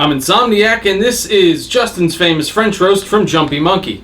I'm Insomniac, and this is Justin's famous French roast from Jumpy Monkey.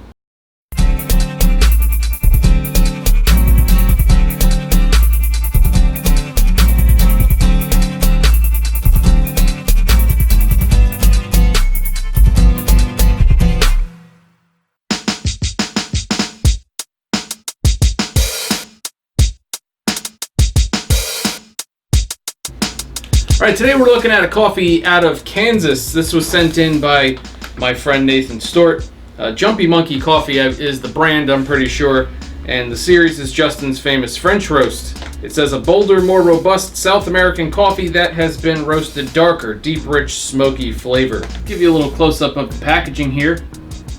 Alright, today we're looking at a coffee out of Kansas. This was sent in by my friend Nathan Stewart. Jumpy Monkey Coffee is the brand, I'm pretty sure, and the series is Justin's famous French roast. It says a bolder, more robust South American coffee that has been roasted darker, deep, rich, smoky flavor. I'll give you a little close-up of the packaging here.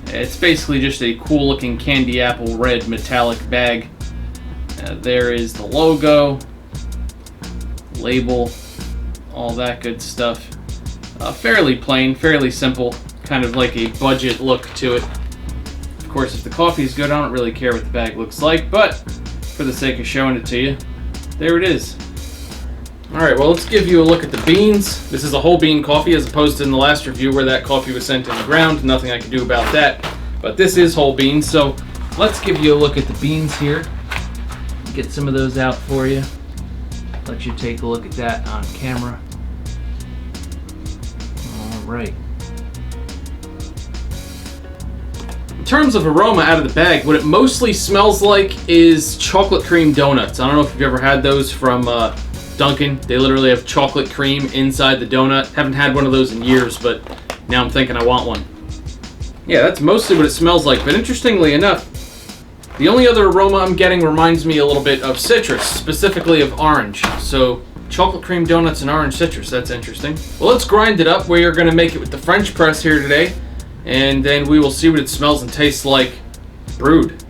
It's basically just a cool-looking candy apple red metallic bag. There is the logo, label, all that good stuff. Fairly plain, fairly simple, kind of like a budget look to it. Of course, if the coffee is good, I don't really care what the bag looks like, but for the sake of showing it to you, there it is. Alright, well, let's give you a look at the beans. This is a whole bean coffee as opposed to in the last review where that coffee was sent in the ground. Nothing I can do about that, but this is whole beans, so let's give you a look at the beans here. Get some of those out for you. Let you take a look at that on camera. Alright. In terms of aroma out of the bag, what it mostly smells like is chocolate cream donuts. I don't know if you've ever had those from Dunkin'. They literally have chocolate cream inside the donut. Haven't had one of those in years, but now I'm thinking I want one. Yeah, that's mostly what it smells like, but interestingly enough, the only other aroma I'm getting reminds me a little bit of citrus, specifically of orange. So, chocolate cream donuts and orange citrus, that's interesting. Well, let's grind it up. We are going to make it with the French press here today, and then we will see what it smells and tastes like brewed.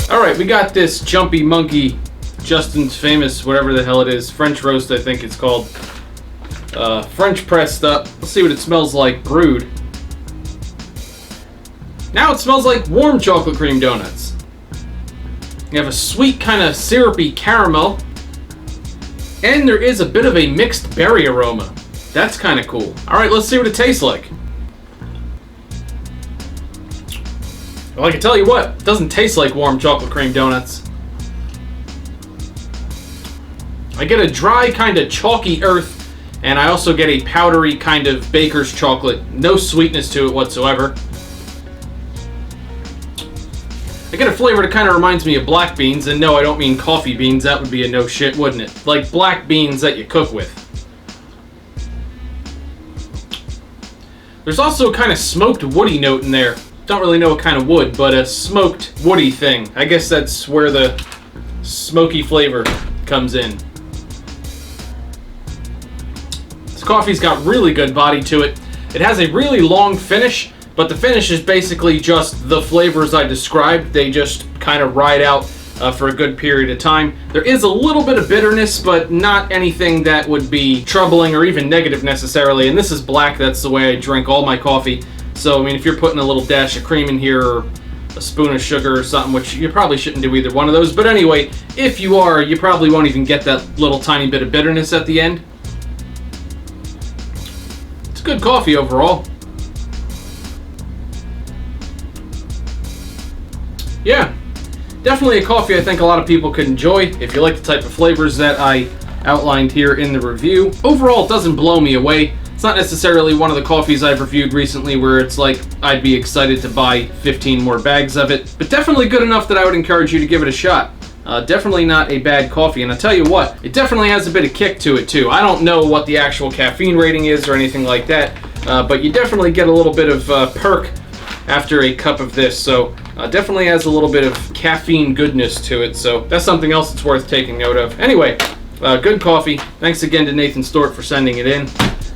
Alright, we got this Jumpy Monkey, Justin's famous, whatever the hell it is, French roast I think it's called. French pressed up. Let's see what it smells like brewed. Now it smells like warm chocolate cream donuts. You have a sweet kind of syrupy caramel. And there is a bit of a mixed berry aroma. That's kind of cool. Alright, let's see what it tastes like. Well, I can tell you what, it doesn't taste like warm chocolate cream donuts. I get a dry kind of chalky earth, and I also get a powdery kind of baker's chocolate. No sweetness to it whatsoever. I get a flavor that kind of reminds me of black beans, and no, I don't mean coffee beans. That would be a no shit, wouldn't it? Like black beans that you cook with. There's also a kind of smoked woody note in there. Don't really know what kind of wood, but a smoked woody thing. I guess that's where the smoky flavor comes in. This coffee's got really good body to it. It has a really long finish, But the finish is basically just the flavors I described. They just kind of ride out for a good period of time. There is a little bit of bitterness, but not anything that would be troubling or even negative necessarily. And this is black. That's the way I drink all my coffee. So, I mean, if you're putting a little dash of cream in here or a spoon of sugar or something, which you probably shouldn't do either one of those. But anyway, if you are, you probably won't even get that little tiny bit of bitterness at the end. It's good coffee overall. Yeah, definitely a coffee I think a lot of people could enjoy if you like the type of flavors that I outlined here in the review. Overall, it doesn't blow me away. It's not necessarily one of the coffees I've reviewed recently where it's like I'd be excited to buy 15 more bags of it, but definitely good enough that I would encourage you to give it a shot. Definitely not a bad coffee, and I'll tell you what, it definitely has a bit of kick to it too. I don't know what the actual caffeine rating is or anything like that, but you definitely get a little bit of perk after a cup of this, so definitely has a little bit of caffeine goodness to it, so that's something else that's worth taking note of. Anyway, good coffee. Thanks again to Nathan Stewart for sending it in.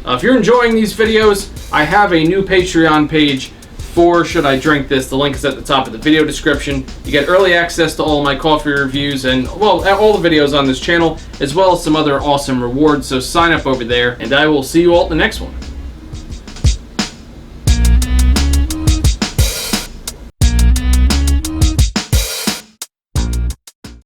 If you're enjoying these videos, I have a new Patreon page for Should I Drink This. The link is at the top of the video description. You get early access to all of my coffee reviews and, well, all the videos on this channel, as well as some other awesome rewards, so sign up over there, and I will see you all at the next one.